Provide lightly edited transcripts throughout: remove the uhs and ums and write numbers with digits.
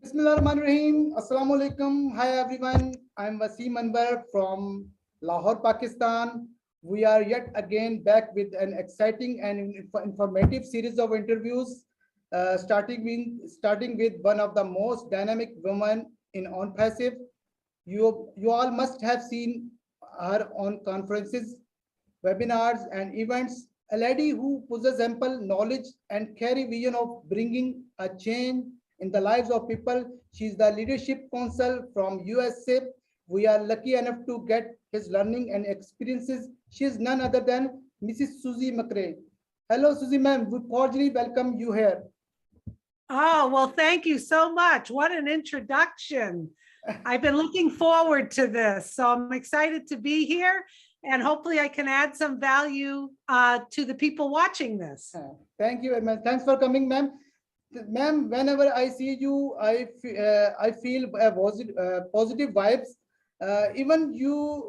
Bismillahirrahmanirrahim. Assalamu alaikum. Hi everyone. I'm Wasim Anwar from Lahore, Pakistan. We are yet again back with an exciting and informative series of interviews, starting with one of the most dynamic women in Onpassive. You all must have seen her on conferences, webinars, and events. A lady who possesses ample knowledge and carry vision of bringing a change in the lives of people. She is the leadership council from USA. We are lucky enough to get his learning and experiences. She is none other than Mrs. Susie McCrea. Hello, Susie ma'am. We cordially welcome you here. Oh, well, thank you so much. What an introduction. I've been looking forward to this, so I'm excited to be here, and hopefully I can add some value to the people watching this. Thank you very much. Thanks for coming, ma'am. Ma'am, whenever I see you, I feel positive vibes. Even you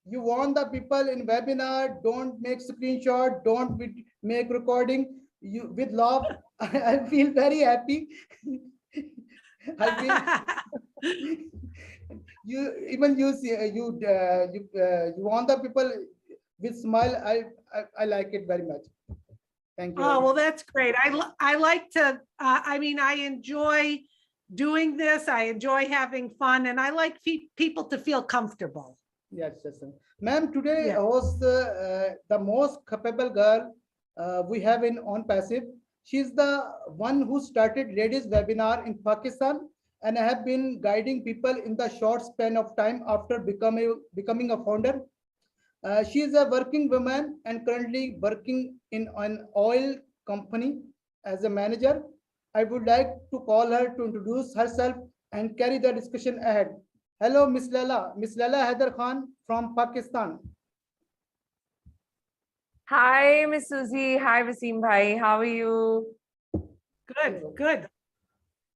want the people in webinar, don't make screenshot, don't make recording. You with love, I feel very happy. I feel you see you want the people with smile. I like it very much. Thank you. Oh, well, that's great. I like to, I mean, I enjoy doing this. I enjoy having fun, and I like people to feel comfortable. Yes, yes, sir. Ma'am, today Yeah. was the most capable girl we have in Onpassive. She's the one who started ladies webinar in Pakistan and have been guiding people in the short span of time after becoming a founder. She is a working woman and currently working in an oil company as a manager. I would like to call her to introduce herself and carry the discussion ahead. Hello, Miss Laila. Miss Laila Haider Khan from Pakistan. Hi, Miss Susie. Hi, Wasim bhai. How are you? Good, good.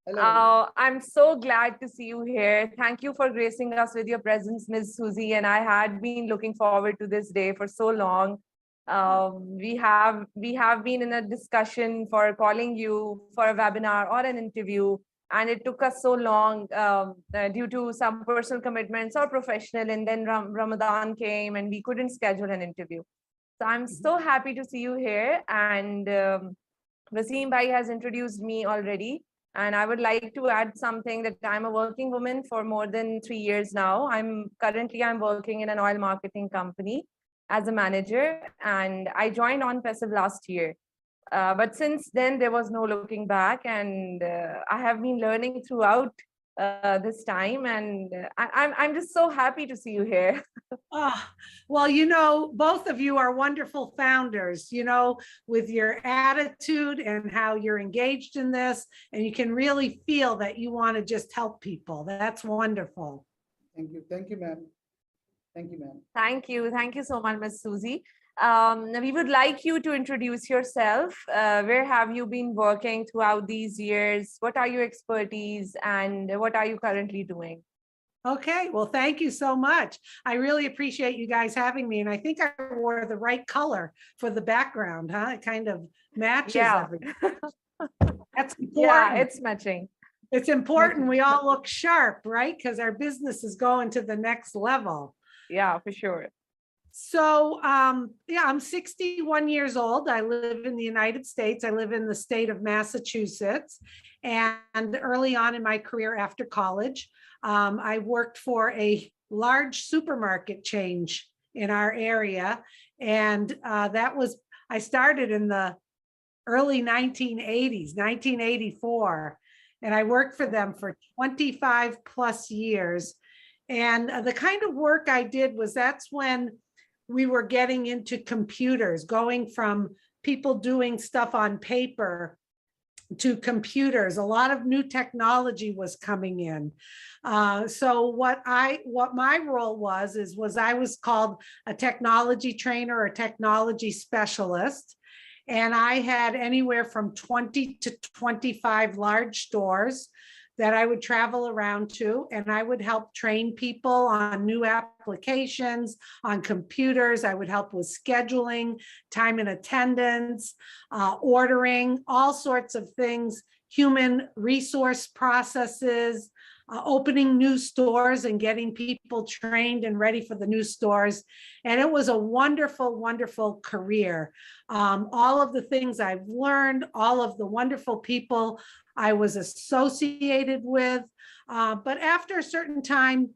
Hello. I'm so glad to see you here. Thank you for gracing us with your presence, Miss Susie. And I had been looking forward to this day for so long. We have been in a discussion for calling you for a webinar or an interview, and it took us so long due to some personal commitments or professional. And then Ramadan came, and we couldn't schedule an interview. So I'm so happy to see you here. And Wasim bhai has introduced me already. And I would like to add something that I'm a working woman for more than 3 years now. I'm working in an oil marketing company as a manager, and I joined Onpassive last year. But since then, there was no looking back, and I have been learning throughout this time, and I'm just so happy to see you here. Well, you know, both of you are wonderful founders, you know, with your attitude and how you're engaged in this, and you can really feel that you want to just help people. That's wonderful. Thank you. Thank you, ma'am. Thank you, ma'am. Thank you so much, Ms. Susie. We would like you to introduce yourself. Where have you been working throughout these years? What are your expertise, and what are you currently doing? Okay, well, thank you so much. I really appreciate you guys having me. And I think I wore the right color for the background, huh? It kind of matches everything. That's important. Yeah, it's matching. It's important we all look sharp, right? Because our business is going to the next level. Yeah, for sure. So, yeah, I'm 61 years old. I live in the United States. I live in the state of Massachusetts. And early on in my career after college, I worked for a large supermarket chain in our area. And I started in the early 1980s, 1984. And I worked for them for 25 plus years. And the kind of work I did was that's when we were getting into computers, going from people doing stuff on paper to computers. A lot of new technology was coming in. So what my role was I was called a technology trainer or technology specialist. And I had anywhere from 20 to 25 large stores that I would travel around to, and I would help train people on new applications, on computers. I would help with scheduling, time and attendance, ordering, all sorts of things human resource processes, opening new stores and getting people trained and ready for the new stores. And it was a wonderful, wonderful career. All of the things I've learned, all of the wonderful people I was associated with. But after a certain time,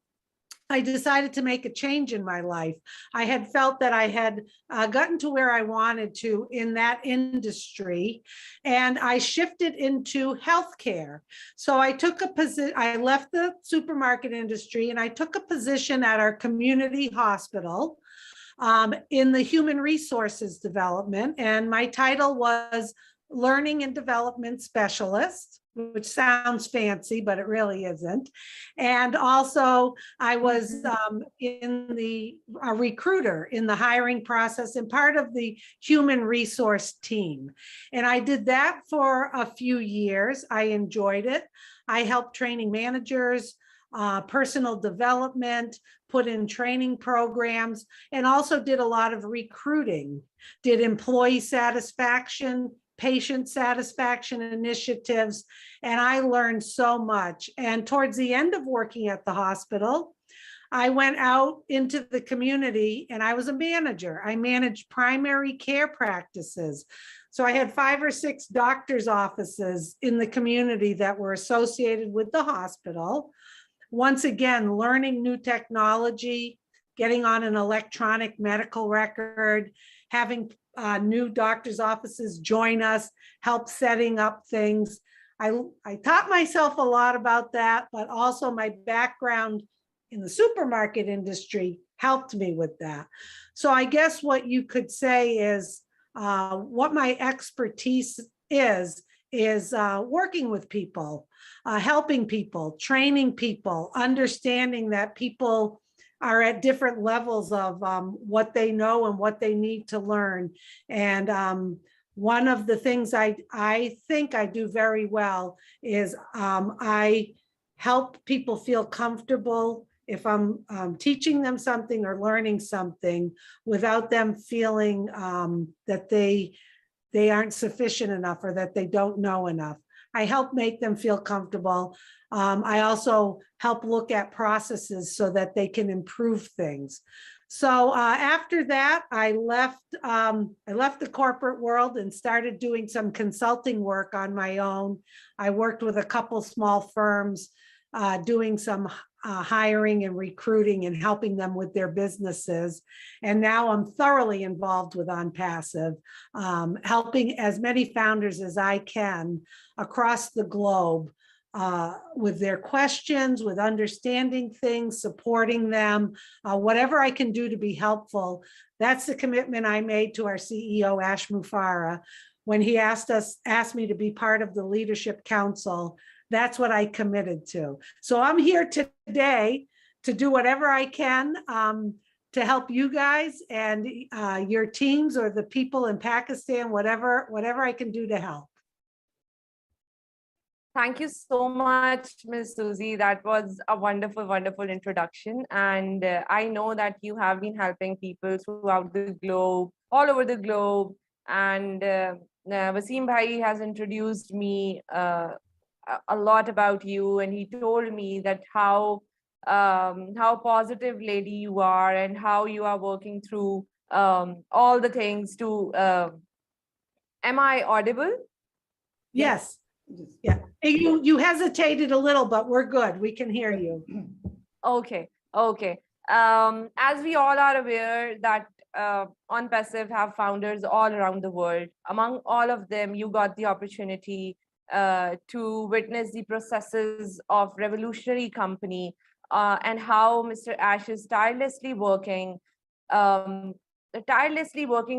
I decided to make a change in my life. I had felt that I had gotten to where I wanted to in that industry, and I shifted into healthcare. So I took a position, I left the supermarket industry and I took a position at our community hospital in the human resources development. And my title was Learning and Development Specialist, which sounds fancy, but it really isn't. And also I was in the recruiter in the hiring process and part of the human resource team. And I did that for a few years. I enjoyed it. I helped training managers, personal development, put in training programs, and also did a lot of recruiting, did employee satisfaction, patient satisfaction initiatives, and I learned so much. And towards the end of working at the hospital, I went out into the community and I was a manager. I managed primary care practices. So I had 5 or 6 doctors' offices in the community that were associated with the hospital. Once again, learning new technology, getting on an electronic medical record, having new doctors' offices join us, help setting up things. I taught myself a lot about that, but also my background in the supermarket industry helped me with that. So I guess what you could say is what my expertise is working with people, helping people, training people, understanding that people are at different levels of what they know and what they need to learn. And one of the things I think I do very well is I help people feel comfortable if I'm teaching them something or learning something without them feeling that they aren't sufficient enough or that they don't know enough. I help make them feel comfortable. I also help look at processes so that they can improve things. So after that, I left the corporate world and started doing some consulting work on my own. I worked with a couple small firms doing some hiring and recruiting and helping them with their businesses. And now I'm thoroughly involved with Onpassive, helping as many founders as I can across the globe with their questions, with understanding things, supporting them, whatever I can do to be helpful. That's the commitment I made to our CEO, Ash Mufareh, when he asked me to be part of the Leadership Council. That's what I committed to. So I'm here today to do whatever I can to help you guys and your teams or the people in Pakistan, whatever I can do to help. Thank you so much, Ms. Susie. That was a wonderful, wonderful introduction. And I know that you have been helping people throughout the globe, all over the globe. And Wasim Bhai has introduced me a lot about you, and he told me that how positive lady you are and how you are working through all the things to am I audible? Yes. Yeah. You hesitated a little, but we're good. We can hear you. Okay. As we all are aware that Onpassive have founders all around the world. Among all of them, you got the opportunity to witness the processes of revolutionary company and how Mr. Ash is tirelessly working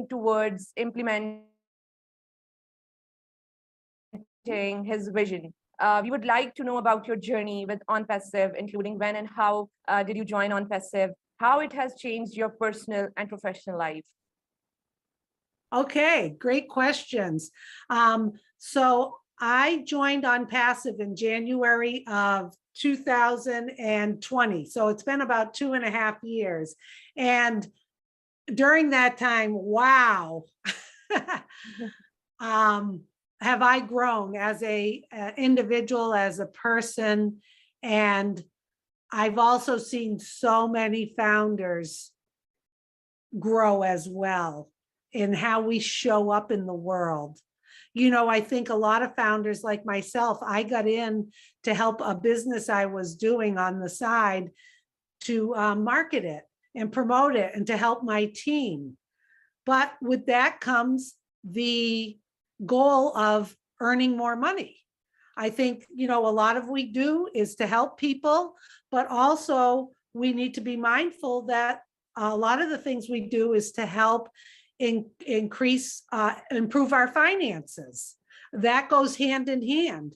towards implementing his vision. We would like to know about your journey with Onpassive, including when and how did you join Onpassive, how it has changed your personal and professional life. Okay, great questions. So I joined Onpassive in January of 2020. So it's been about 2.5 years. And during that time, wow. have I grown as a individual, as a person. And I've also seen so many founders grow as well in how we show up in the world. You know, I think a lot of founders like myself, I got in to help a business I was doing on the side to market it and promote it and to help my team. But with that comes the goal of earning more money. I think, you know, a lot of we do is to help people, but also we need to be mindful that a lot of the things we do is to help improve our finances. That goes hand in hand.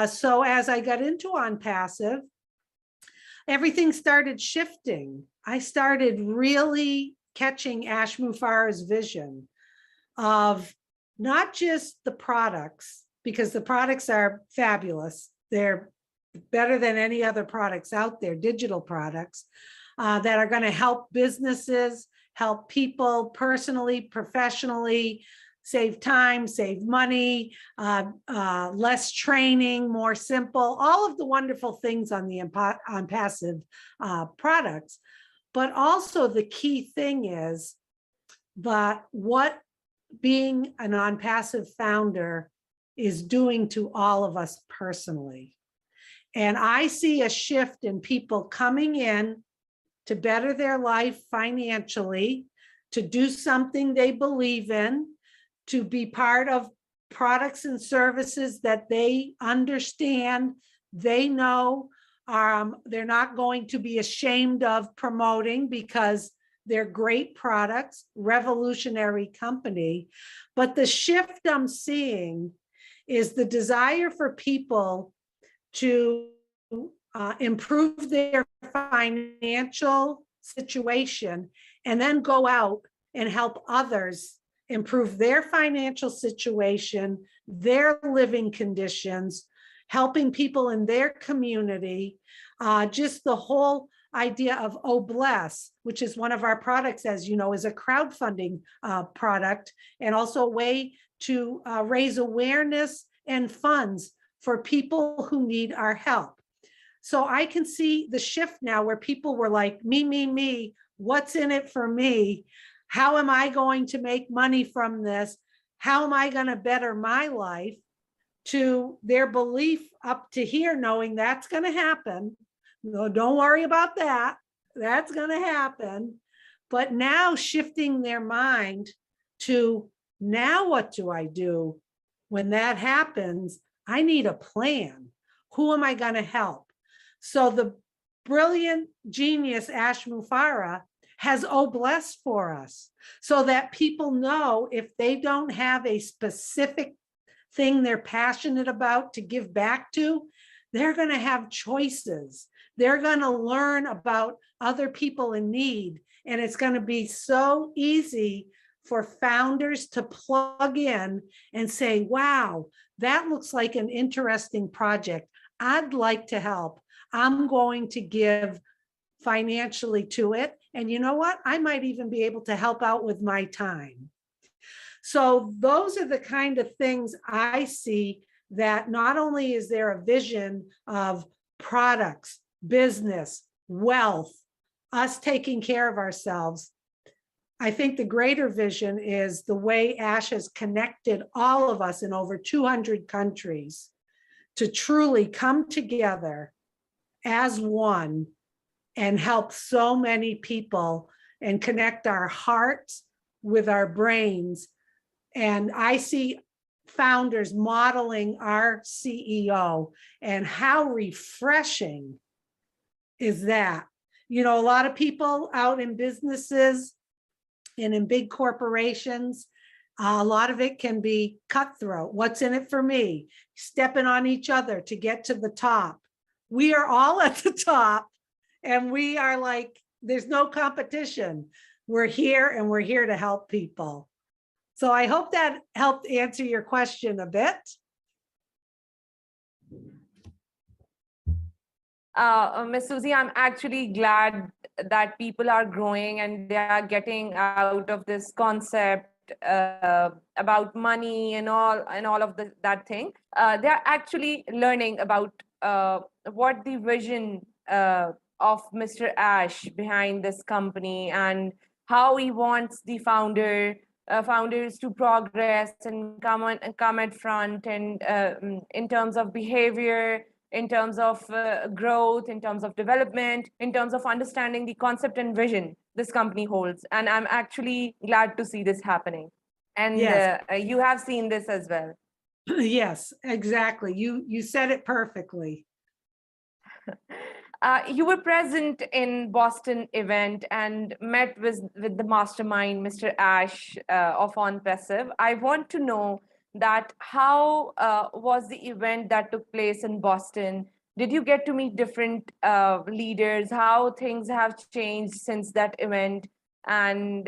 So as I got into Onpassive, everything started shifting. I started really catching Ash Mufarah's vision of not just the products, because the products are fabulous. They're better than any other products out there, digital products, that are going to help businesses, help people personally, professionally, save time, save money, less training, more simple, all of the wonderful things on the Onpassive products. But also the key thing is that what being an Onpassive founder is doing to all of us personally. And I see a shift in people coming in to better their life financially, to do something they believe in, to be part of products and services that they understand, they know they're not going to be ashamed of promoting because they're great products, revolutionary company. But the shift I'm seeing is the desire for people to improve their financial situation and then go out and help others improve their financial situation, their living conditions, helping people in their community. Just the whole idea of Oh Bless, which is one of our products, as you know, is a crowdfunding product and also a way to raise awareness and funds for people who need our help. So I can see the shift now where people were like, me, what's in it for me? How am I going to make money from this? How am I going to better my life? To their belief up to here, knowing that's going to happen. No, don't worry about that. That's going to happen. But now shifting their mind to, now what do I do when that happens? I need a plan. Who am I going to help? So the brilliant genius Ash Mufarah has Oh Bless for us, so that people know if they don't have a specific thing they're passionate about to give back to, they're going to have choices. They're going to learn about other people in need. And it's going to be so easy for founders to plug in and say, wow, that looks like an interesting project. I'd like to help. I'm going to give financially to it. And you know what? I might even be able to help out with my time. So those are the kind of things I see, that not only is there a vision of products, business, wealth, us taking care of ourselves. I think the greater vision is the way Ash has connected all of us in over 200 countries to truly come together as one and help so many people and connect our hearts with our brains. And I see founders modeling our CEO, and how refreshing is that? You know, a lot of people out in businesses and in big corporations, a lot of it can be cutthroat. What's in it for me? Stepping on each other to get to the top. We are all at the top, and we are like, there's no competition. We're here, and we're here to help people. So I hope that helped answer your question a bit. Miss Susie, I'm actually glad that people are growing and they are getting out of this concept money and all of that thing. They're actually learning about what the vision of Mr. Ash behind this company, and how he wants the founders to progress and come at front, and in terms of behavior, in terms of growth, in terms of development, in terms of understanding the concept and vision this company holds. And I'm actually glad to see this happening. And Yes. You have seen this as well. Yes, exactly. You said it perfectly. You were present in Boston event and met with the mastermind, Mr. Ash of Onpassive. I want to know that how was the event that took place in Boston? Did you get to meet different leaders? How things have changed since that event? And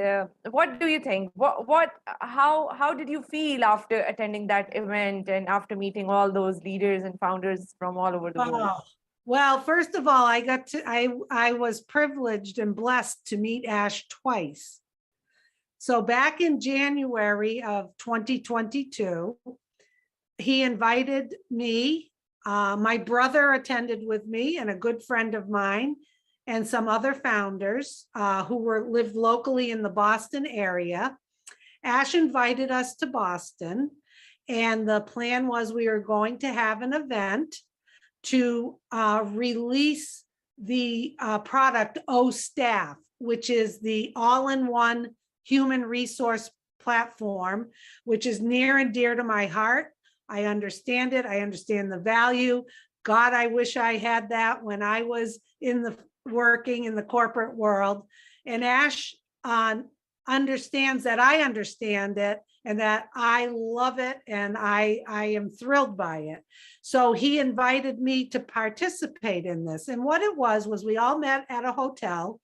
what do you think? How did you feel after attending that event and after meeting all those leaders and founders from all over the world? Oh, well, first of all, I was privileged and blessed to meet Ash twice. So back in January of 2022, he invited me. My brother attended with me, and a good friend of mine, and some other founders who lived locally in the Boston area. Ash invited us to Boston, and the plan was we were going to have an event to release the product OStaff, which is the all-in-one human resource platform, which is near and dear to my heart. I understand it. I understand the value. God, I wish I had that when I was working in the corporate world. And Ash understands that I understand it, and that I love it, and I am thrilled by it. So he invited me to participate in this. And what it was we all met at a hotel,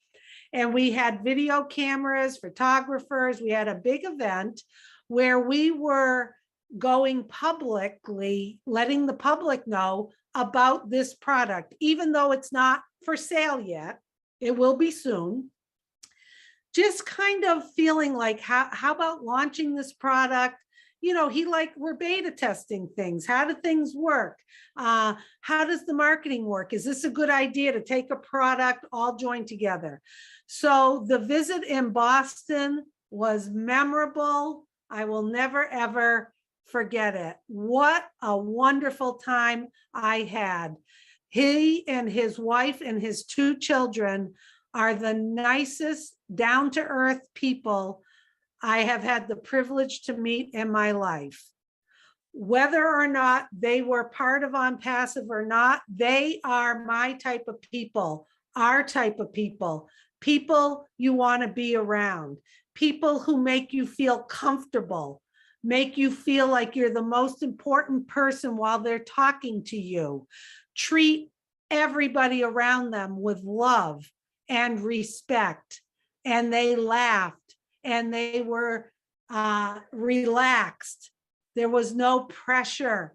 and we had video cameras, photographers. We had a big event where we were going publicly, letting the public know about this product, even though it's not for sale yet. It will be soon. Just kind of feeling like, how about launching this product? You know, we're beta testing things. How do things work? How does the marketing work? Is this a good idea to take a product all joined together? So the visit in Boston was memorable. I will never, ever forget it. What a wonderful time I had. He and his wife and his two children are the nicest, down-to-earth people I have had the privilege to meet in my life. Whether or not they were part of Onpassive or not, they are my type of people, our type of people you want to be around, people who make you feel comfortable, make you feel like you're the most important person while they're talking to you. Treat everybody around them with love and respect. And they laughed, and they were relaxed. There was no pressure.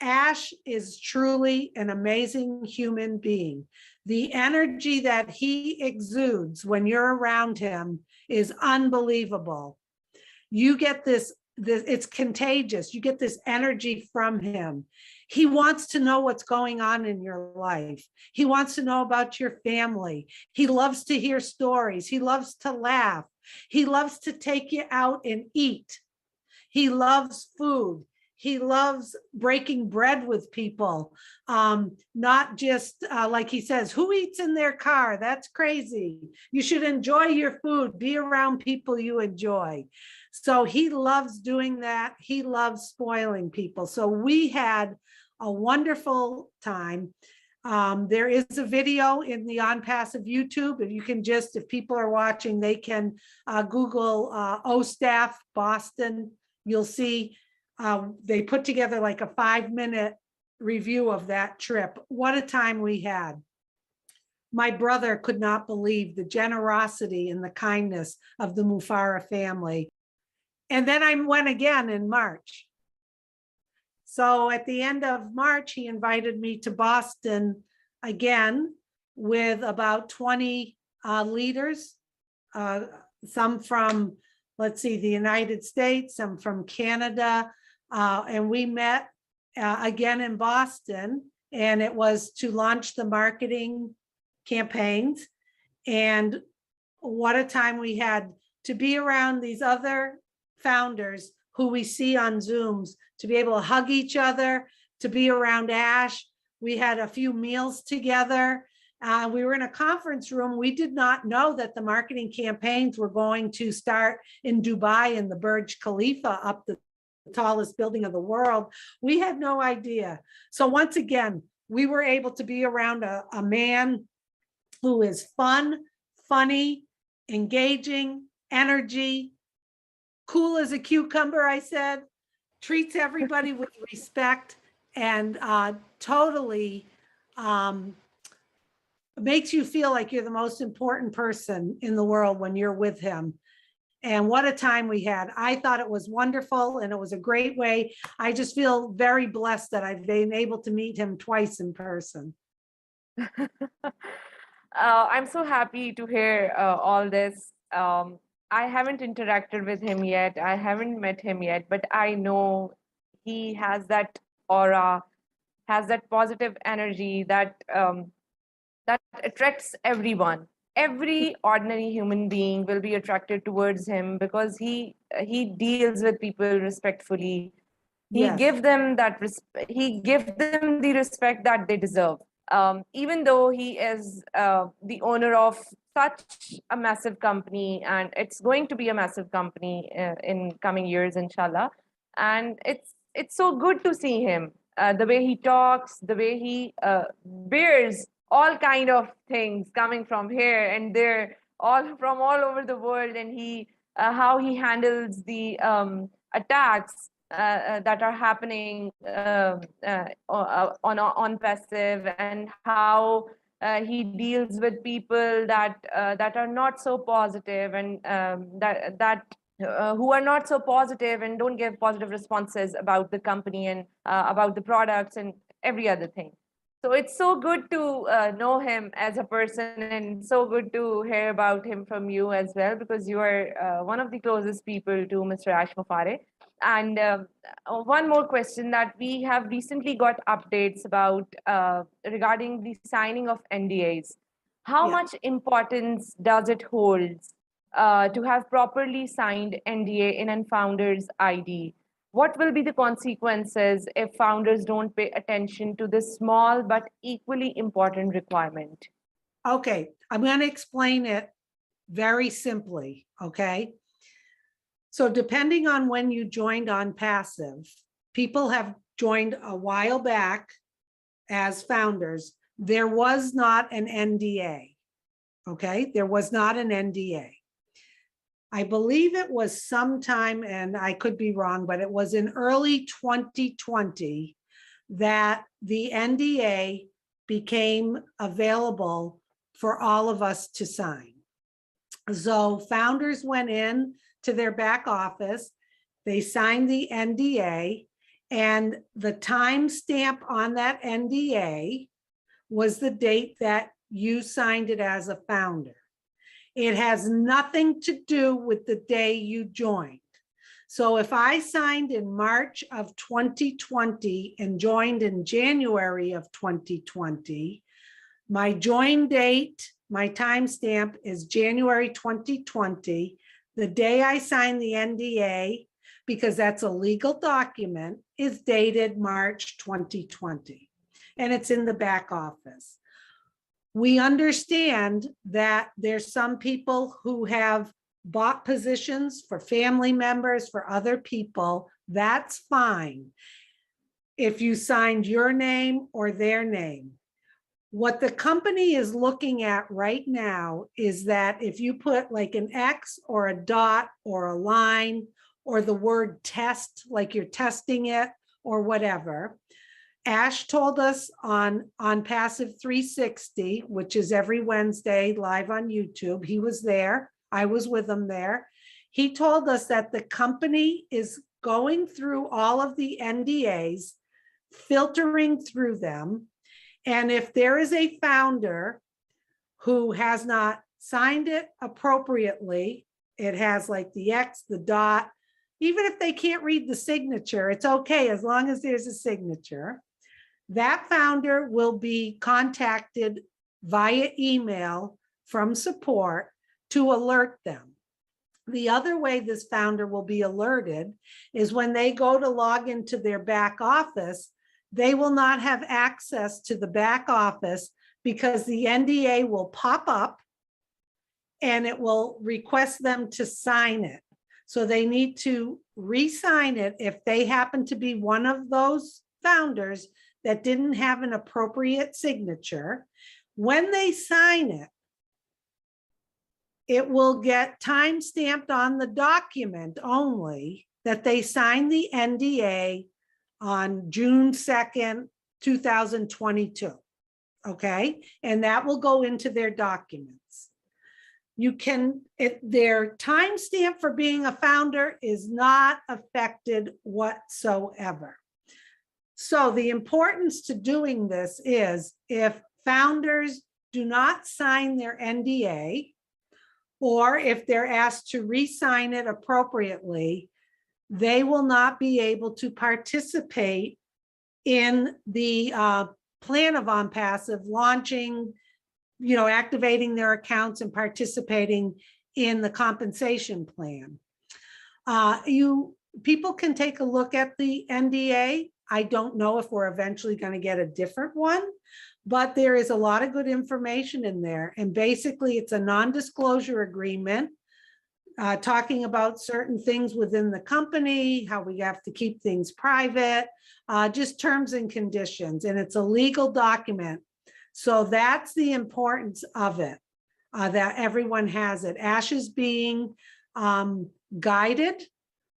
Ash is truly an amazing human being. The energy that he exudes when you're around him is unbelievable. You get this, it's contagious. You get this energy from him. He wants to know what's going on in your life. He wants to know about your family. He loves to hear stories. He loves to laugh. He loves to take you out and eat. He loves food. He loves breaking bread with people. Not just like he says, who eats in their car? That's crazy. You should enjoy your food. Be around people you enjoy. So he loves doing that. He loves spoiling people. So we had a wonderful time. There is a video in the Onpassive YouTube. If you can just, if people are watching, they can Google OStaff Boston. You'll see they put together like a 5-minute review of that trip. What a time we had. My brother could not believe the generosity and the kindness of the Mufara family. And then I went again in March. So at the end of March, he invited me to Boston again with about 20 leaders, some from let's see, the United States, some from Canada, and we met again in Boston, and it was to launch the marketing campaigns. And what a time we had to be around these other founders who we see on Zooms, to be able to hug each other, to be around Ash. We had a few meals together. We were in a conference room. We did not know that the marketing campaigns were going to start in Dubai in the Burj Khalifa, up the tallest building of the world. We had no idea. So once again, we were able to be around a man who is fun, funny, engaging, energy, cool as a cucumber, I said, treats everybody with respect, and totally makes you feel like you're the most important person in the world when you're with him. And what a time we had. I thought it was wonderful, and it was a great way. I just feel very blessed that I've been able to meet him twice in person. I'm so happy to hear all this. I haven't interacted with him yet. I haven't met him yet, but I know he has that aura, has that positive energy that that attracts everyone. Every ordinary human being will be attracted towards him because he deals with people respectfully. He Yes. gives them that he gives them the respect that they deserve. Even though he is the owner of such a massive company, and it's going to be a massive company in coming years, inshallah. And it's so good to see him, the way he talks, the way he bears all kind of things coming from here and there, all from all over the world, and he how he handles the attacks that are happening on Onpassive, and how he deals with people that that are not so positive, and who are not so positive and don't give positive responses about the company and about the products and every other thing. So it's so good to know him as a person, and so good to hear about him from you as well, because you are one of the closest people to Mr. Ash Mafare. And one more question that we have recently got updates about regarding the signing of NDAs. How Yeah. much importance does it hold to have properly signed NDA in a founder's ID? What will be the consequences if founders don't pay attention to this small but equally important requirement? Okay, I'm going to explain it very simply, okay? So depending on when you joined Onpassive, people have joined a while back as founders. There was not an NDA, okay? There was not an NDA. I believe it was sometime, and I could be wrong, but it was in early 2020 that the NDA became available for all of us to sign. So founders went in to their back office, they signed the NDA, and the timestamp on that NDA was the date that you signed it as a founder. It has nothing to do with the day you joined. So if I signed in March of 2020 and joined in January of 2020, my join date, my timestamp is January 2020. The day I signed the NDA, because that's a legal document, is dated March 2020, and it's in the back office. We understand that there's some people who have bought positions for family members, for other people. That's fine if you signed your name or their name. What the company is looking at right now is that if you put like an X or a dot or a line or the word test, like you're testing it or whatever. Ash told us on Onpassive 360, which is every Wednesday live on YouTube. He was there. I was with him there. He told us that the company is going through all of the NDAs, filtering through them. And if there is a founder who has not signed it appropriately it has like the X, the dot. Even if they can't read the signature, it's okay as long as there's a signature. That founder will be contacted via email from support to alert them. The other way this founder will be alerted is when they go to log into their back office, they will not have access to the back office because the NDA will pop up and it will request them to sign it. So they need to re-sign it if they happen to be one of those founders that didn't have an appropriate signature. When they sign it, it will get time stamped on the document only that they signed the NDA on June 2nd, 2022. Okay, and that will go into their documents. Their timestamp for being a founder is not affected whatsoever. So the importance to doing this is if founders do not sign their NDA, or if they're asked to re-sign it appropriately, they will not be able to participate in the plan of Onpassive launching, activating their accounts and participating in the compensation plan. People can take a look at the NDA. I don't know if we're eventually going to get a different one, but there is a lot of good information in there. And basically it's a non-disclosure agreement talking about certain things within the company, how we have to keep things private, just terms and conditions. And it's a legal document. So that's the importance of it, that everyone has it. Ash is being guided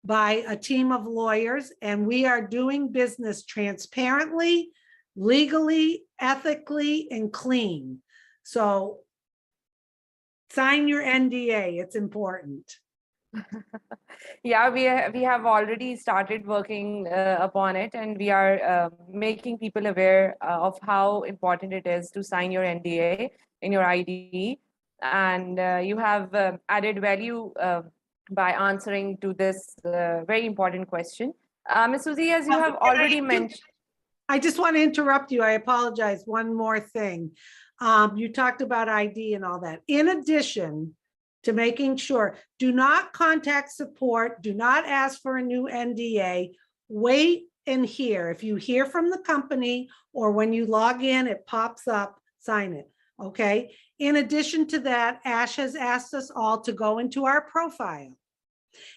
by a team of lawyers, and we are doing business transparently, legally, ethically, and clean. So sign your NDA, it's important. Yeah, we have already started working upon it, and we are making people aware of how important it is to sign your NDA in your ID. And you have added value by answering to this very important question. Ms. Susie, as you have already mentioned. I just want to interrupt you. I apologize. One more thing. You talked about ID and all that. In addition to making sure, do not contact support, do not ask for a new NDA, wait and hear. If you hear from the company or when you log in, it pops up, sign it, okay? In addition to that, Ash has asked us all to go into our profile.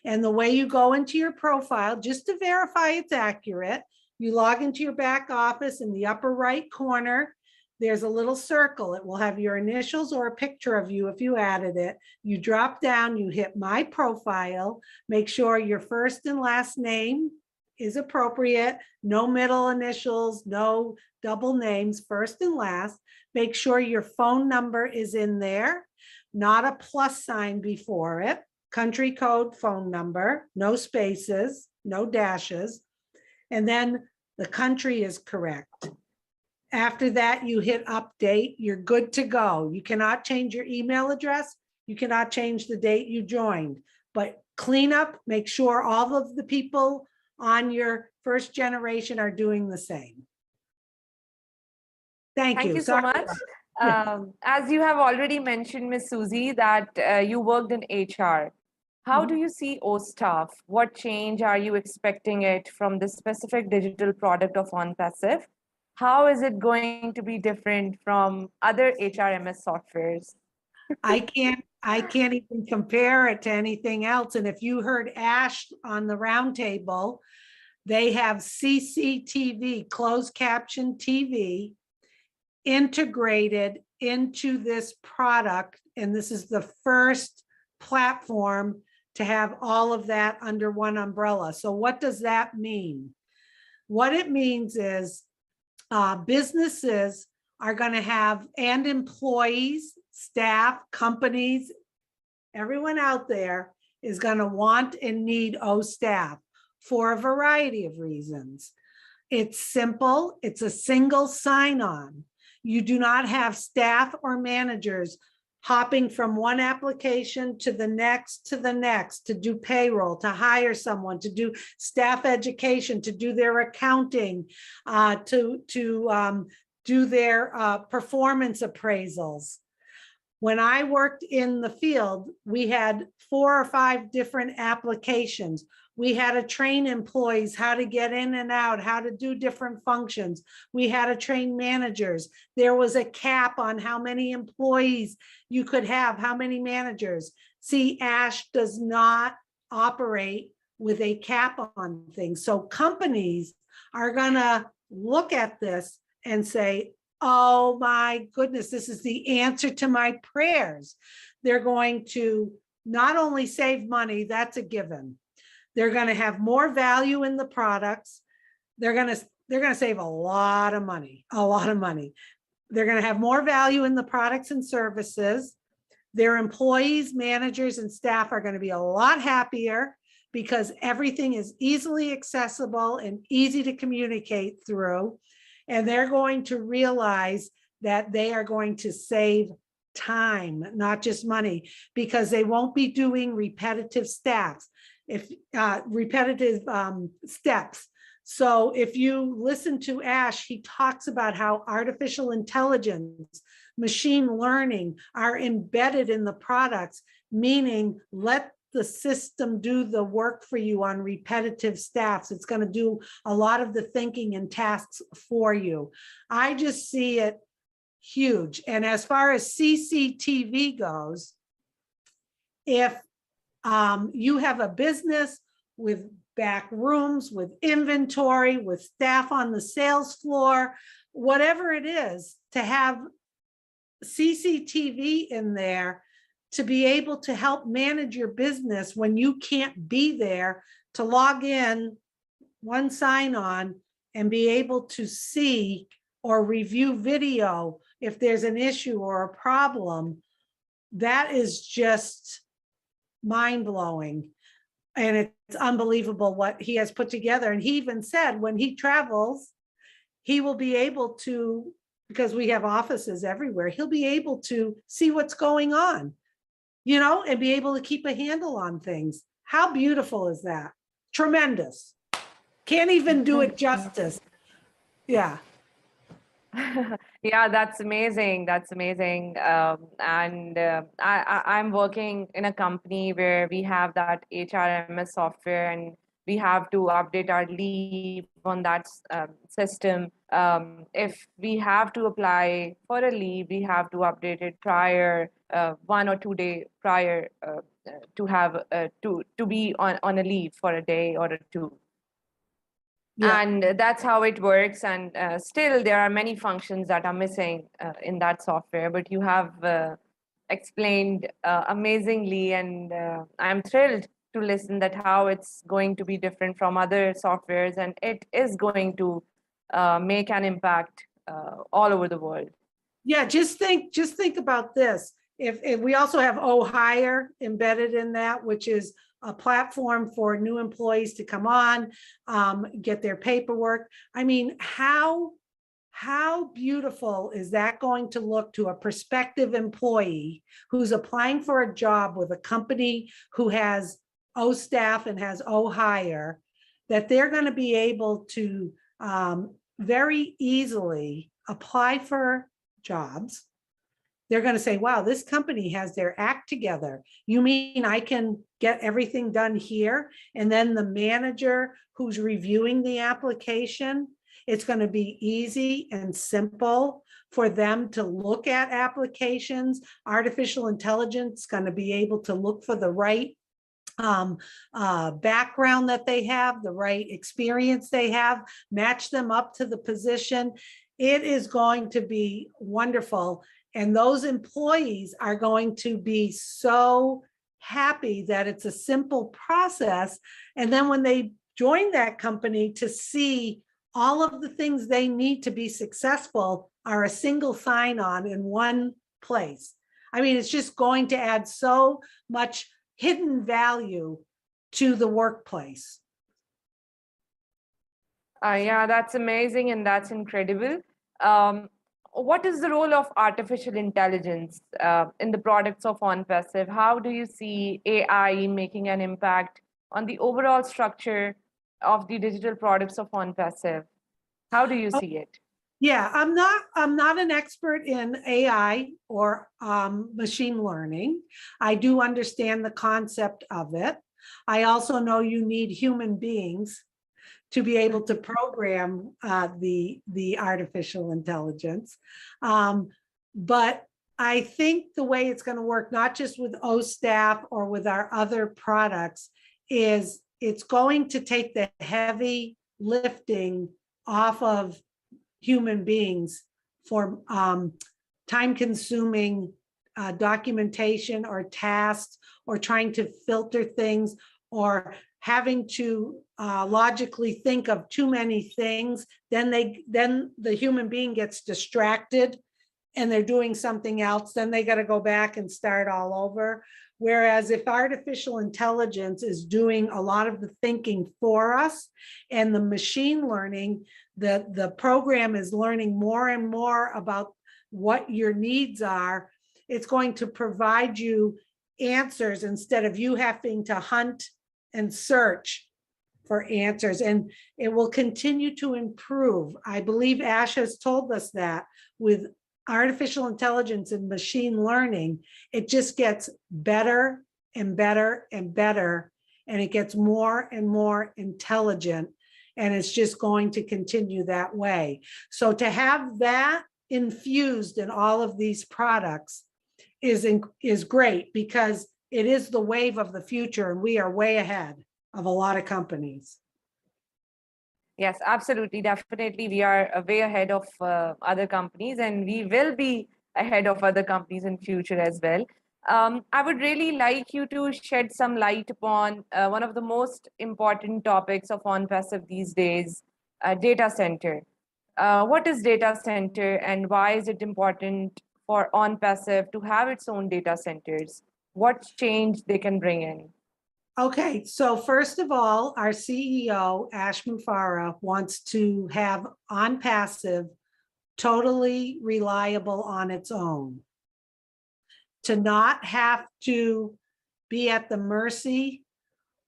And the way you go into your profile, just to verify it's accurate, you log into your back office in the upper right corner. There's a little circle. It will have your initials or a picture of you if you added it. You drop down, you hit my profile, make sure your first and last name is appropriate, no middle initials, no double names, first and last. Make sure your phone number is in there, not a plus sign before it, country code phone number, no spaces, no dashes, and then the country is correct. After that, you hit update, you're good to go. You cannot change your email address. You cannot change the date you joined, but clean up, make sure all of the people on your first generation are doing the same. Thank you. Thank you so much. As you have already mentioned, Ms. Susie, that you worked in HR. How do you see OStaff? What change are you expecting it from the specific digital product of Onpassive? How is it going to be different from other HRMS softwares? I can't even compare it to anything else. And if you heard Ash on the roundtable, they have CCTV, closed caption TV, integrated into this product. And this is the first platform to have all of that under one umbrella. So what does that mean? What it means is businesses are going to have, and employees, staff, companies, everyone out there is going to want and need OStaff for a variety of reasons. It's simple. It's a single sign-on. You do not have staff or managers hopping from one application to the next, to do payroll, to hire someone, to do staff education, to do their accounting, to do their performance appraisals. When I worked in the field, we had 4 or 5 different applications. We had to train employees how to get in and out, how to do different functions. We had to train managers. There was a cap on how many employees you could have, how many managers. See, ASH does not operate with a cap on things. So companies are gonna look at this and say, oh my goodness, this is the answer to my prayers. They're going to not only save money, that's a given. They're going to have more value in the products. They're going to save a lot of money, a lot of money. They're going to have more value in the products and services. Their employees, managers, and staff are going to be a lot happier because everything is easily accessible and easy to communicate through. And they're going to realize that they are going to save time, not just money, because they won't be doing repetitive steps. So if you listen to Ash, he talks about how artificial intelligence, machine learning are embedded in the products, meaning let the system do the work for you on repetitive steps. It's going to do a lot of the thinking and tasks for you. I just see it huge. And as far as CCTV goes, if you have a business with back rooms, with inventory, with staff on the sales floor, whatever it is, to have CCTV in there to be able to help manage your business when you can't be there, to log in, one sign on, and be able to see or review video if there's an issue or a problem. That is just mind-blowing. And it's unbelievable what he has put together. And he even said when he travels, he will be able to, because we have offices everywhere, he'll be able to see what's going on, you know, and be able to keep a handle on things. How beautiful is that? Tremendous. Can't even do it justice. Yeah. Yeah, that's amazing. That's amazing. I'm working in a company where we have that HRMS software, and we have to update our leave on that system. If we have to apply for a leave, we have to update it prior, 1 or 2 days prior to have to be on a leave for a day or 2. Yeah. And that's how it works. And still, there are many functions that are missing in that software, but you have explained amazingly, and I'm thrilled to listen that how it's going to be different from other softwares, and it is going to make an impact all over the world. Yeah, just think about this. If we also have Hire embedded in that, which is a platform for new employees to come on, get their paperwork. I mean, how beautiful is that going to look to a prospective employee who's applying for a job with a company who has Staff and has Hire, that they're going to be able to very easily apply for jobs. They're going to say, wow, this company has their act together. You mean I can get everything done here? And then the manager who's reviewing the application, it's going to be easy and simple for them to look at applications. Artificial intelligence is going to be able to look for the right background that they have, the right experience they have, match them up to the position. It is going to be wonderful. And those employees are going to be so happy that it's a simple process. And then when they join that company, to see all of the things they need to be successful are a single sign-on in one place. I mean, it's just going to add so much hidden value to the workplace. Yeah, that's amazing and that's incredible. what is the role of artificial intelligence in the products of OnPassive? How do you see AI making an impact on the overall structure of the digital products of OnPassive? How do you see it? Yeah, I'm not an expert in AI or machine learning. I do understand the concept of it. I also know you need human beings to be able to program the artificial intelligence. But I think the way it's going to work, not just with OStaff or with our other products, is it's going to take the heavy lifting off of human beings for time-consuming documentation or tasks, or trying to filter things, or having to logically think of too many things. Then the human being gets distracted and they're doing something else. Then they got to go back and start all over. Whereas if artificial intelligence is doing a lot of the thinking for us, and the machine learning, the program is learning more and more about what your needs are, it's going to provide you answers instead of you having to hunt and search for answers. And it will continue to improve. I believe Ash has told us that with artificial intelligence and machine learning, it just gets better and better and better, and it gets more and more intelligent, and it's just going to continue that way. So to have that infused in all of these products is great, because it is the wave of the future, and we are way ahead of a lot of companies. Yes, absolutely. Definitely. We are way ahead of other companies, and we will be ahead of other companies in future as well. I would really like you to shed some light upon one of the most important topics of OnPassive these days, data center. What is data center, and why is it important for OnPassive to have its own data centers? What change they can bring in? Okay, so first of all, our CEO, Ash Mufareh, wants to have OnPassive totally reliable on its own. To not have to be at the mercy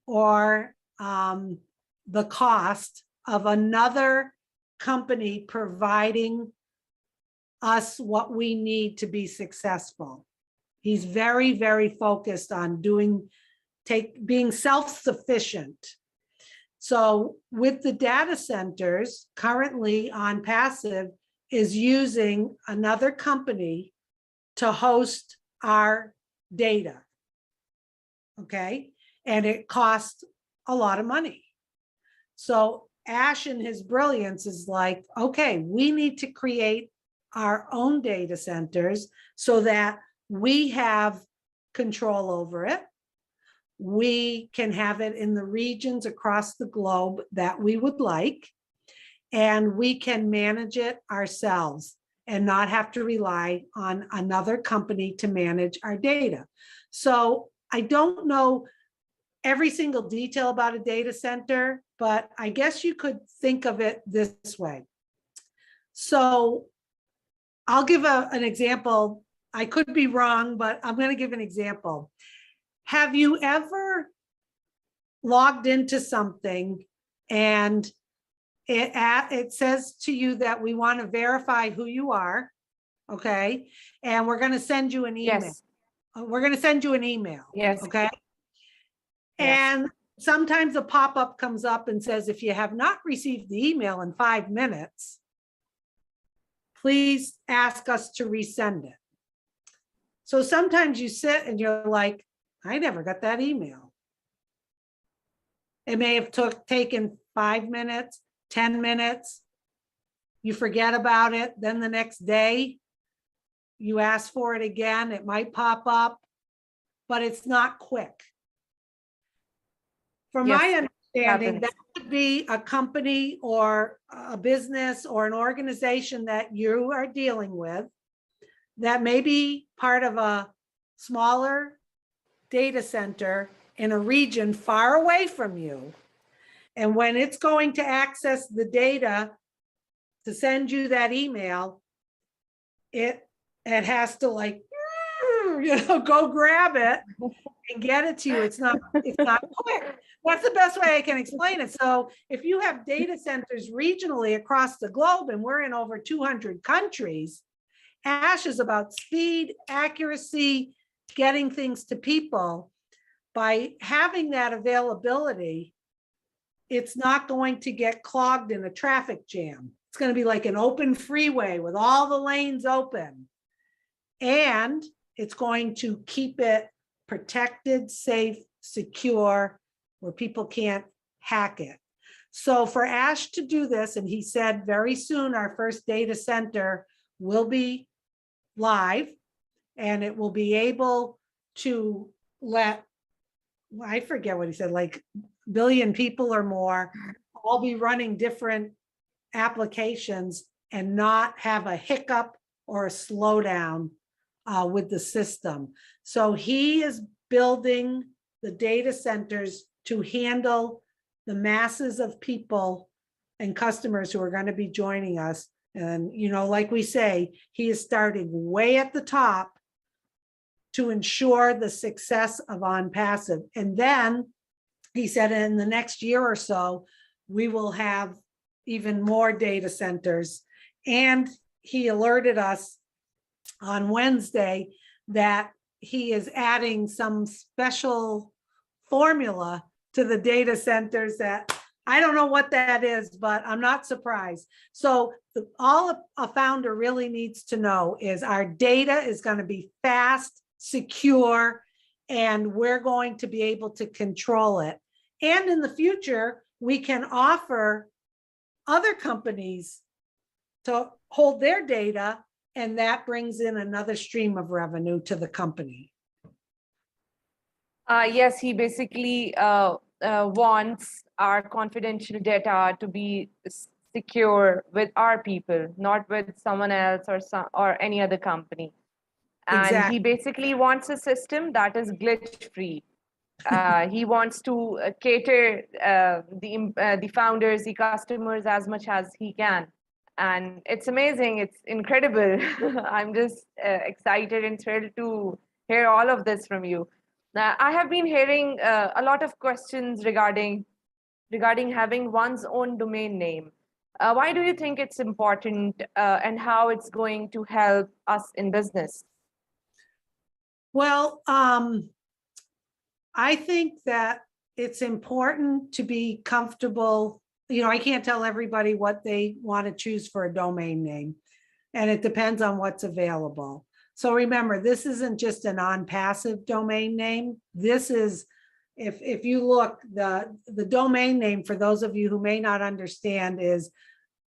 or the cost of another company providing us what we need to be successful. He's very, very focused on being self-sufficient. So with the data centers, currently OnPassive is using another company to host our data. Okay, and it costs a lot of money. So Ash, in his brilliance, is like, okay, we need to create our own data centers so that we have control over it. We can have it in the regions across the globe that we would like, and we can manage it ourselves and not have to rely on another company to manage our data. So I don't know every single detail about a data center, but I guess you could think of it this way. So I'll give an example. I could be wrong, but I'm going to give an example. Have you ever logged into something and it says to you that we want to verify who you are, okay? And we're going to send you an email. Yes. We're going to send you an email, Yes. okay? Yes. And sometimes a pop-up comes up and says, if you have not received the email in 5 minutes, please ask us to resend it. So sometimes you sit and you're like, I never got that email. It may have taken 5 minutes, 10 minutes. You forget about it. Then the next day, you ask for it again. It might pop up, but it's not quick. From Yes, my understanding, happens. that could be a company or a business or an organization that you are dealing with that may be part of a smaller data center in a region far away from you. And when it's going to access the data to send you that email, it has to like, go grab it and get it to you. It's not quick. That's the best way I can explain it. So if you have data centers regionally across the globe, and we're in over 200 countries, Ash is about speed, accuracy, getting things to people. By having that availability, it's not going to get clogged in a traffic jam. It's going to be like an open freeway with all the lanes open. And it's going to keep it protected, safe, secure, where people can't hack it. So for Ash to do this, and he said very soon our first data center will be live, and it will be able to let, I forget what he said, like billion people or more all be running different applications and not have a hiccup or a slowdown with the system. So he is building the data centers to handle the masses of people and customers who are going to be joining us. And, like we say, he is starting way at the top to ensure the success of Onpassive. And then he said in the next year or so, we will have even more data centers. And he alerted us on Wednesday that he is adding some special formula to the data centers that I don't know what that is, but I'm not surprised. So all a founder really needs to know is our data is going to be fast, secure, and we're going to be able to control it. And in the future, we can offer other companies to hold their data, and that brings in another stream of revenue to the company. Yes, he basically wants our confidential data to be secure with our people, not with someone else or any other company. And Exactly. he basically wants a system that is glitch-free. He wants to cater the founders, the customers as much as he can. And it's amazing. It's incredible. I'm just excited and thrilled to hear all of this from you. Now, I have been hearing a lot of questions regarding having one's own domain name. Why do you think it's important and how it's going to help us in business? Well, I think that it's important to be comfortable. I can't tell everybody what they want to choose for a domain name, and it depends on what's available. So remember, this isn't just an Onpassive domain name. This is, if you look, the domain name, for those of you who may not understand, is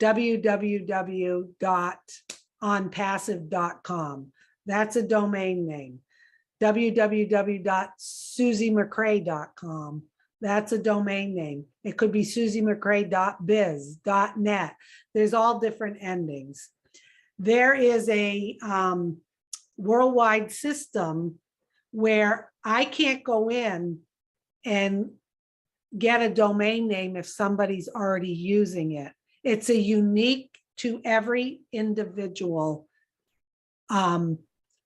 www.onpassive.com. That's a domain name. www.susiemccrea.com. That's a domain name. It could be susiemccrea.biz, .net. There's all different endings. There is a worldwide system where I can't go in and get a domain name if somebody's already using it. It's a unique to every individual who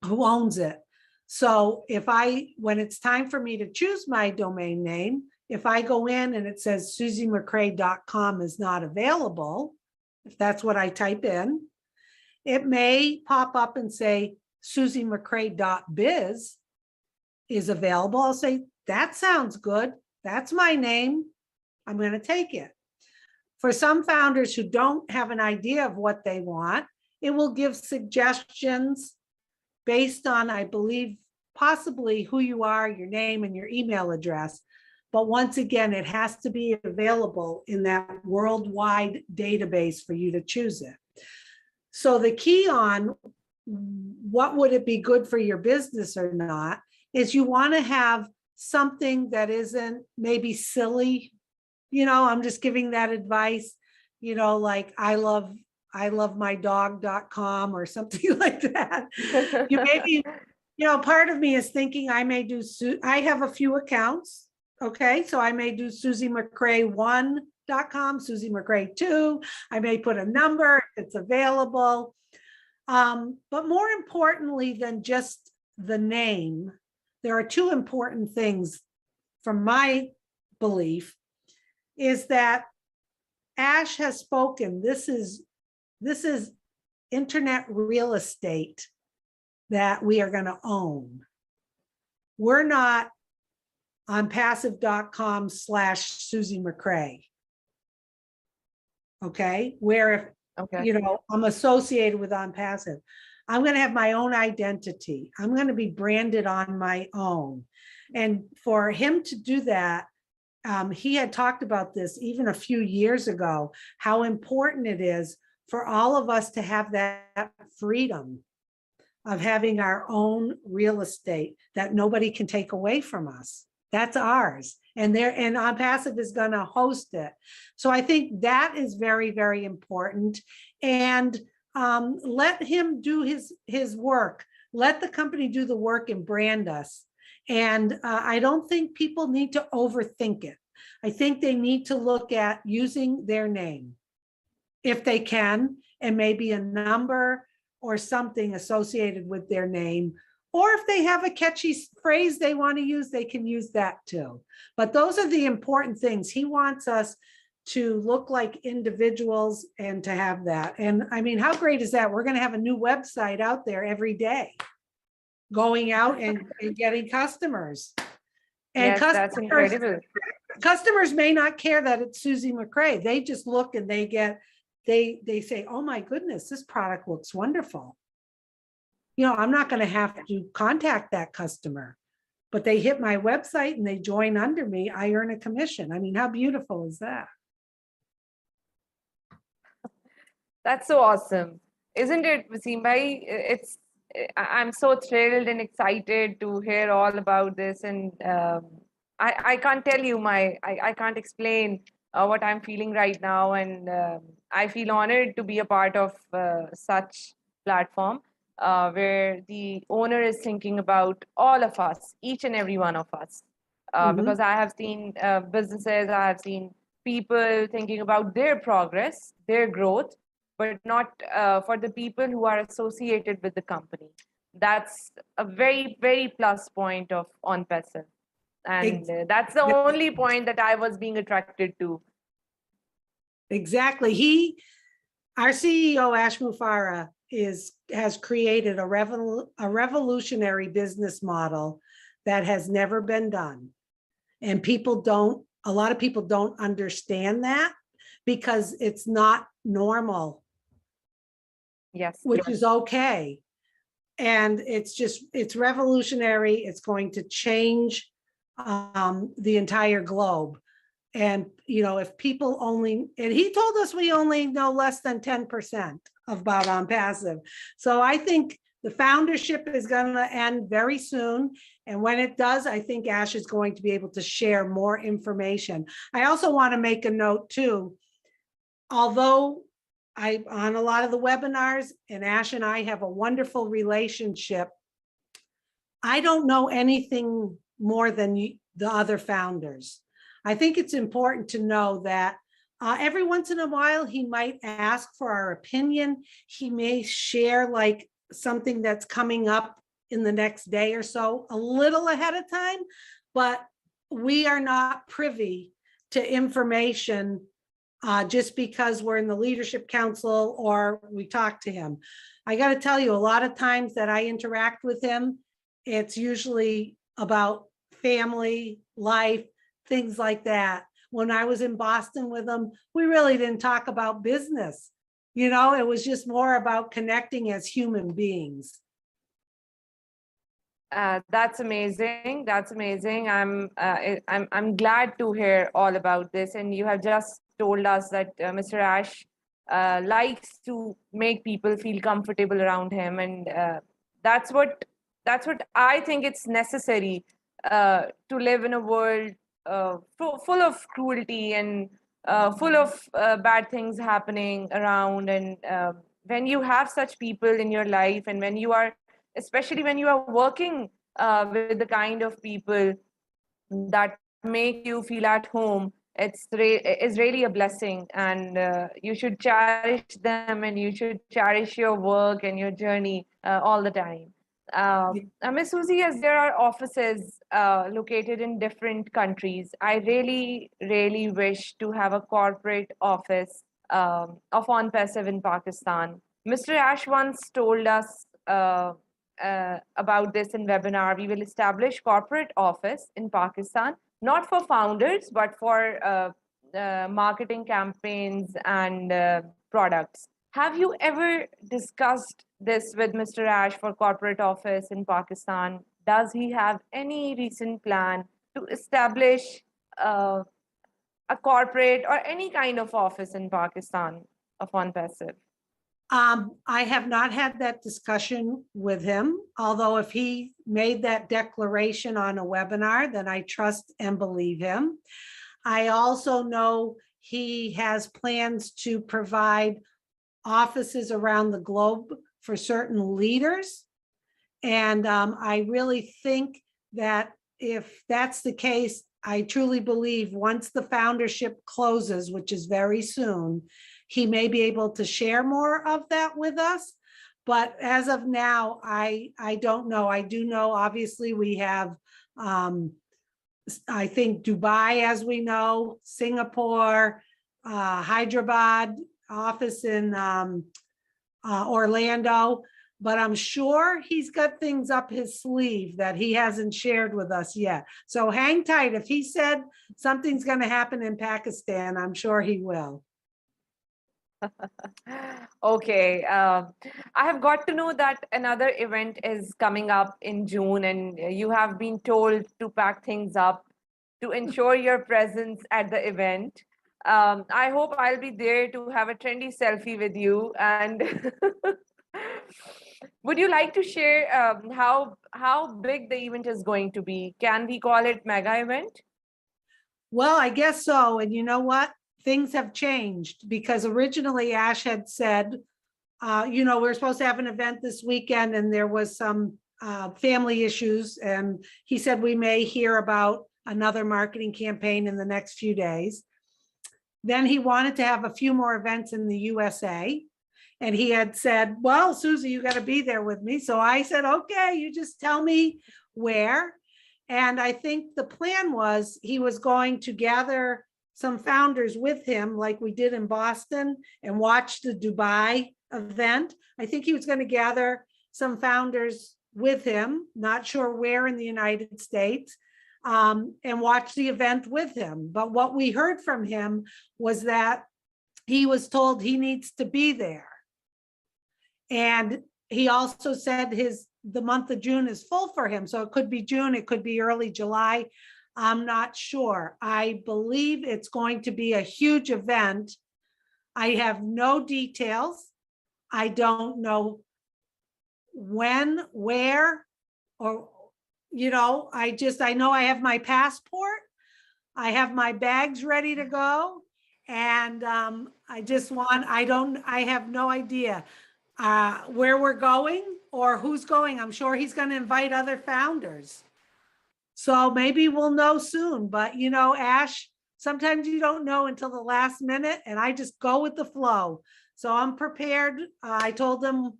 owns it. So when it's time for me to choose my domain name, if I go in and it says susiemccrea.com is not available, if that's what I type in, it may pop up and say susiemccrea.biz is available. I'll say, that sounds good. That's my name. I'm going to take it. For some founders who don't have an idea of what they want, it will give suggestions based on, I believe, possibly who you are, your name, and your email address. But once again, it has to be available in that worldwide database for you to choose it. So the key on what would it be good for your business or not is you want to have something that isn't maybe silly. I'm just giving that advice, like I love mydog.com or something like that. You maybe, part of me is thinking I may do, I have a few accounts. Okay. So I may do susiemccrea1.com, Susie McCrea 2. I may put a number if it's available. But more importantly than just the name, there are two important things from my belief, is that Ash has spoken. This is internet real estate that we are going to own. We're not on passive.com/Susie McCrea. Okay, where if Okay. I'm associated with Onpassive, I'm going to have my own identity. I'm going to be branded on my own. And for him to do that, he had talked about this even a few years ago, how important it is for all of us to have that freedom of having our own real estate that nobody can take away from us. That's ours. And Onpassive is going to host it. So I think that is very, very important. And let him do his work. Let the company do the work and brand us. And I don't think people need to overthink it. I think they need to look at using their name if they can, and maybe a number or something associated with their name. Or if they have a catchy phrase they want to use, they can use that too. But those are the important things. He wants us to look like individuals and to have that. And I mean, how great is that? We're going to have a new website out there every day, going out and getting customers. And Yes, that's incredible. Customers may not care that it's Susie McCrea. They just look and they say, oh my goodness, this product looks wonderful. I'm not going to have to contact that customer, but they hit my website and they join under me. I earn a commission. I mean, how beautiful is that? That's so awesome. Isn't it, Wasim bhai? I'm so thrilled and excited to hear all about this. And I can't tell you I can't explain what I'm feeling right now. And I feel honored to be a part of such platform where the owner is thinking about all of us, each and every one of us. Because I have seen businesses, I have seen people thinking about their progress, their growth, but not for the people who are associated with the company. That's a very, very plus point of Onpassive. And that's the only point that I was being attracted to. Exactly. Our CEO, Ash Mufareh, has created a revolutionary business model that has never been done. And a lot of people don't understand that because it's not normal. Yes. Which is okay. And it's revolutionary. It's going to change the entire globe. And, if people and he told us we only know less than 10% about Onpassive. So I think the foundership is going to end very soon. And when it does, I think Ash is going to be able to share more information. I also want to make a note too, although I'm on a lot of the webinars and Ash and I have a wonderful relationship, I don't know anything more than the other founders. I think it's important to know that every once in a while, he might ask for our opinion. He may share like something that's coming up in the next day or so, a little ahead of time, but we are not privy to information just because we're in the leadership council or we talk to him. I got to tell you, a lot of times that I interact with him, it's usually about family, life, things like that. When I was in Boston with him, we really didn't talk about business. It was just more about connecting as human beings. That's amazing. That's amazing. I'm glad to hear all about this. And you have just told us that Mr. Ash likes to make people feel comfortable around him, and that's what I think it's necessary to live in a world full of cruelty and full of bad things happening around. And when you have such people in your life, and especially when you are working with the kind of people that make you feel at home is really a blessing, and you should cherish them, and you should cherish your work and your journey all the time. Miss Susie, as there are offices located in different countries, I really wish to have a corporate office of Onpassive in Pakistan. Mr. Ash once told us about this in webinar. We will establish corporate office in Pakistan, not for founders, but for marketing campaigns and products. Have you ever discussed this with Mr. Ash for corporate office in Pakistan? Does he have any recent plan to establish a corporate or any kind of office in Pakistan of Onpassive? I have not had that discussion with him, although if he made that declaration on a webinar, then I trust and believe him. I also know he has plans to provide offices around the globe for certain leaders. And I really think that if that's the case, I truly believe once the foundership closes, which is very soon, he may be able to share more of that with us. But as of now, I don't know. I do know, obviously, we have, I think, Dubai, as we know, Singapore, Hyderabad, office in Orlando. But I'm sure he's got things up his sleeve that he hasn't shared with us yet. So hang tight. If he said something's going to happen in Pakistan, I'm sure he will. Okay, I have got to know that another event is coming up in June, and you have been told to pack things up to ensure your presence at the event. I hope I'll be there to have a trendy selfie with you. And would you like to share how big the event is going to be? Can we call it mega event? Well, I guess so. And you know what? Things have changed because originally Ash had said, we're supposed to have an event this weekend and there was some family issues. And he said we may hear about another marketing campaign in the next few days. Then he wanted to have a few more events in the USA. And he had said, well, Susie, you got to be there with me. So I said, okay, you just tell me where. And I think the plan was he was going to gather some founders with him like we did in Boston and watch the Dubai event. I think he was going to gather some founders with him, not sure where in the United States, and watch the event with him. But what we heard from him was that he was told he needs to be there. And he also said the month of June is full for him. So it could be June, it could be early July. I'm not sure. I believe it's going to be a huge event. I have no details. I don't know when, where, or, I know I have my passport. I have my bags ready to go. And I have no idea where we're going or who's going. I'm sure he's going to invite other founders. So maybe we'll know soon, but Ash, sometimes you don't know until the last minute and I just go with the flow. So I'm prepared. I told them,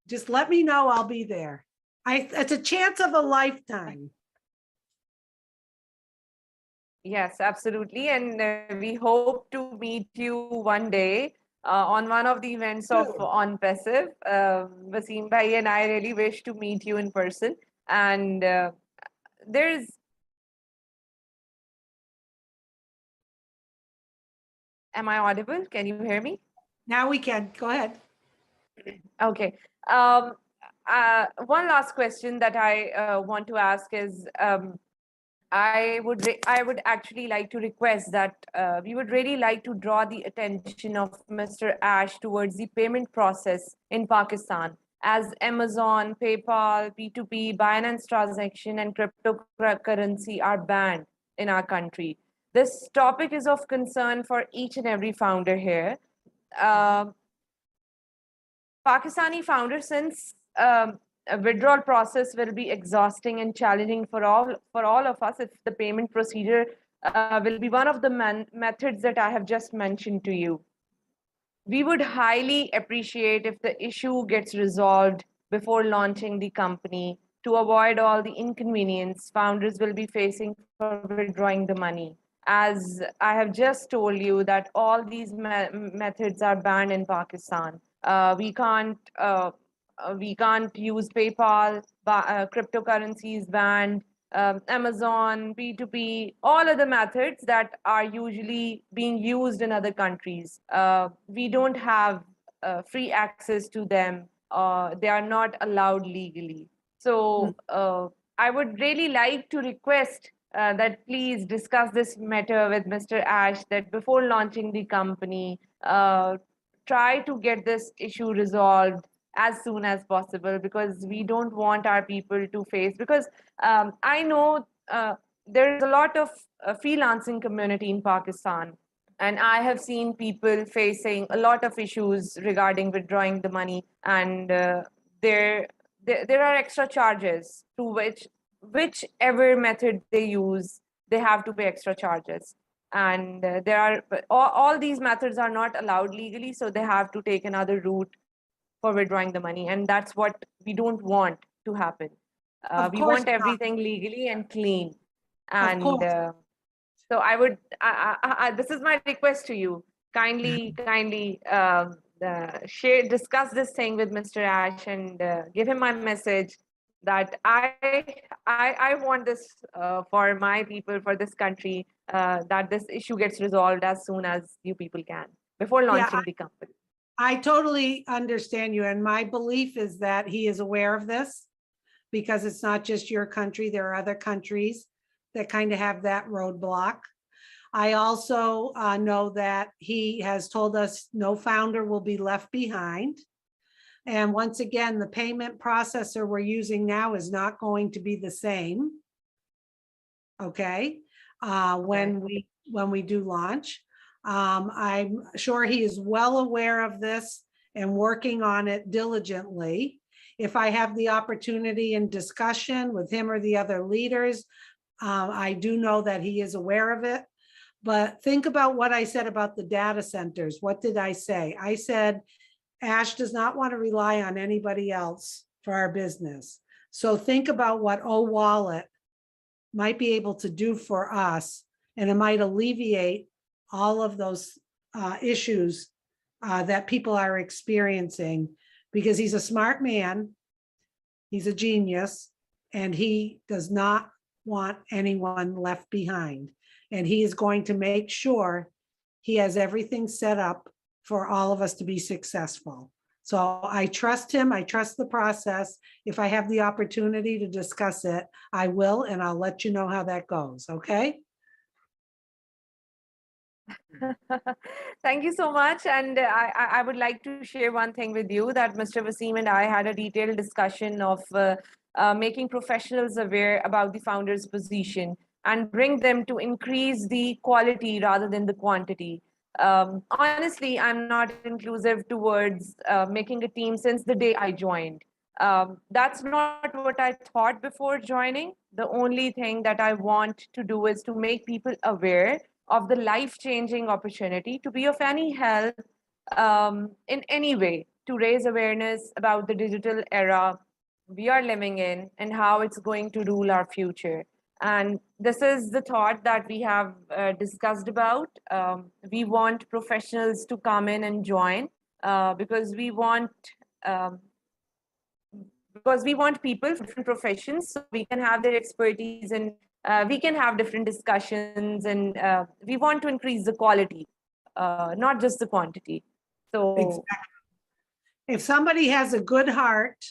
just let me know, I'll be there. It's a chance of a lifetime. Yes, absolutely. And we hope to meet you one day on one of the events of Onpassive. Wasim Bhai and I really wish to meet you in person. And am I audible? Can you hear me? Now we can. Go ahead. Okay. One last question that I want to ask is, I would actually like to request that we would really like to draw the attention of Mr. Ash towards the payment process in Pakistan, as Amazon, PayPal, P2P, Binance transaction, and cryptocurrency are banned in our country. This topic is of concern for each and every founder here. Pakistani founders, since a withdrawal process will be exhausting and challenging for all of us if the payment procedure will be one of the methods that I have just mentioned to you. We would highly appreciate if the issue gets resolved before launching the company to avoid all the inconvenience founders will be facing for withdrawing the money. As I have just told you that all these methods are banned in Pakistan. We can't use PayPal, cryptocurrency is banned, Amazon, P2P, all other methods that are usually being used in other countries. We don't have free access to them. They are not allowed legally. So I would really like to request that please discuss this matter with Mr. Ash, that before launching the company, try to get this issue resolved as soon as possible, because we don't want our people to face, because I know there is a lot of freelancing community in Pakistan, and I have seen people facing a lot of issues regarding withdrawing the money, and there are extra charges through whichever method they use, they have to pay extra charges. And there are all these methods are not allowed legally, so they have to take another route for withdrawing the money, and that's what we don't want to happen. Of We course want not. everything legally and clean. Of And course. so I would, this is my request to you. Kindly discuss this thing with Mr. Ash, and give him my message that I want this for my people, for this country, that this issue gets resolved as soon as you people can before Yeah, launching the company. I totally understand you. And my belief is that he is aware of this, because it's not just your country. There are other countries that kind of have that roadblock. I also know that he has told us no founder will be left behind. And once again, the payment processor we're using now is not going to be the same. Okay, when we do launch. I'm sure he is well aware of this and working on it diligently. If I have the opportunity in discussion with him or the other leaders, I do know that he is aware of it. But think about what I said about the data centers. What did I say? I said, Ash does not want to rely on anybody else for our business. So think about what OWallet might be able to do for us, and it might alleviate all of those issues that people are experiencing, because he's a smart man, he's a genius, and he does not want anyone left behind. And he is going to make sure he has everything set up for all of us to be successful. So I trust him. I trust the process. If I have the opportunity to discuss it, I will, and I'll let you know how that goes. Okay? Thank you so much. And I would like to share one thing with you, that Mr. Wasim and I had a detailed discussion of making professionals aware about the founder's position and bring them to increase the quality rather than the quantity. Honestly, I'm not inclusive towards making a team since the day I joined. That's not what I thought before joining. The only thing that I want to do is to make people aware of the life-changing opportunity to be of any help in any way, to raise awareness about the digital era we are living in and how it's going to rule our future. And this is the thought that we have discussed about. We want professionals to come in and join because we want people from different professions, so we can have their expertise, and we can have different discussions, and we want to increase the quality, not just the quantity. So Exactly. If somebody has a good heart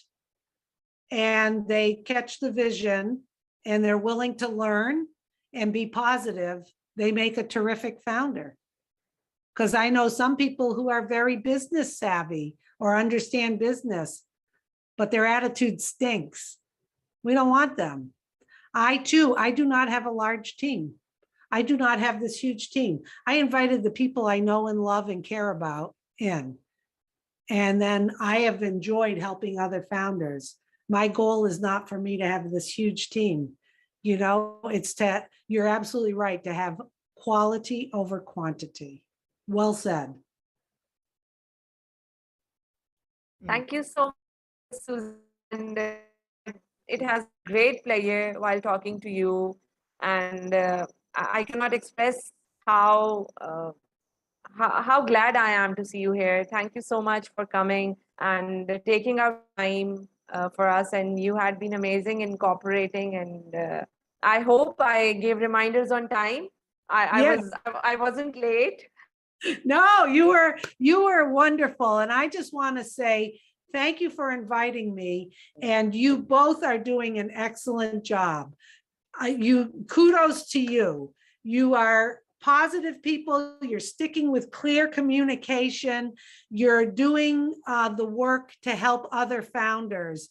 and they catch the vision and they're willing to learn and be positive, they make a terrific founder. Because I know some people who are very business savvy or understand business, but their attitude stinks. We don't want them. I do not have a large team. I do not have this huge team. I invited the people I know and love and care about in. And then I have enjoyed helping other founders. My goal is not for me to have this huge team. You know, you're absolutely right, to have quality over quantity. Well said. Thank you so much, Susan. And it has great pleasure while talking to you. And I cannot express how glad I am to see you here. Thank you so much for coming and taking out time for us. And you had been amazing in cooperating. And I hope I gave reminders on time. Yes. I wasn't late. No, you were wonderful. And I just want to say thank you for inviting me. And you both are doing an excellent job. Kudos to you. You are positive people. You're sticking with clear communication. You're doing the work to help other founders.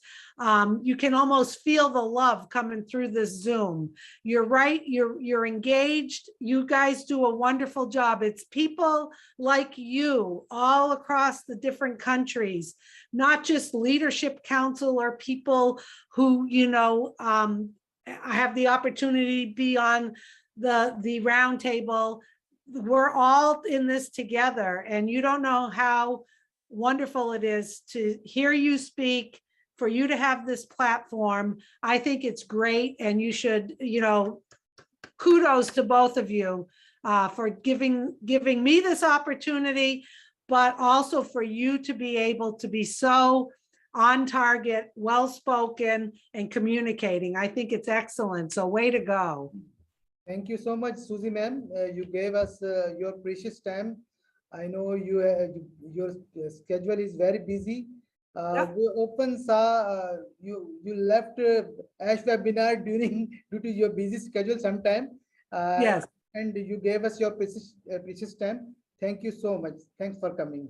You can almost feel the love coming through this Zoom. You're right. You're engaged. You guys do a wonderful job. It's people like you all across the different countries, not just leadership council or people who, I have the opportunity to be on the round table. We're all in this together, and you don't know how wonderful it is to hear you speak, for you to have this platform. I think it's great, and you should, kudos to both of you for giving me this opportunity, but also for you to be able to be so on target, well-spoken, and communicating. I think it's excellent. So way to go. Thank you so much, Susie ma'am. You gave us your precious time. I know your schedule is very busy. Yeah. We often saw you left ASH webinar due to your busy schedule sometime. Yes. And you gave us your precious time. Thank you so much. Thanks for coming.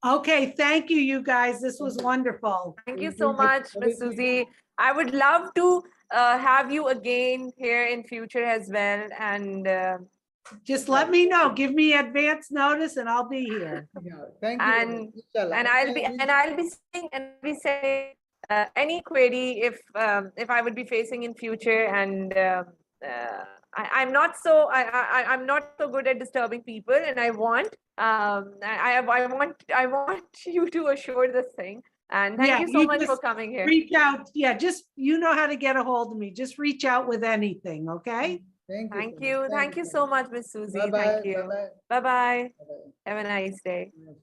Okay, thank you, you guys. This was wonderful. Thank you so much, Ms. Susie. I would love to have you again here in future as well. And Just let me know. Give me advance notice, and I'll be here. Yeah, thank you. and Inshallah. I'll be saying any query if I would be facing in future. And I'm not so good at disturbing people, and I want you to assure this thing. And thank you so much for coming here. Reach out. Yeah, just, you know how to get a hold of me. Just reach out with anything, okay? Thank you. Thank you so much, Ms. Susie. Bye-bye. Thank you. Bye-bye. Bye-bye. Bye-bye. Have a nice day. Yes.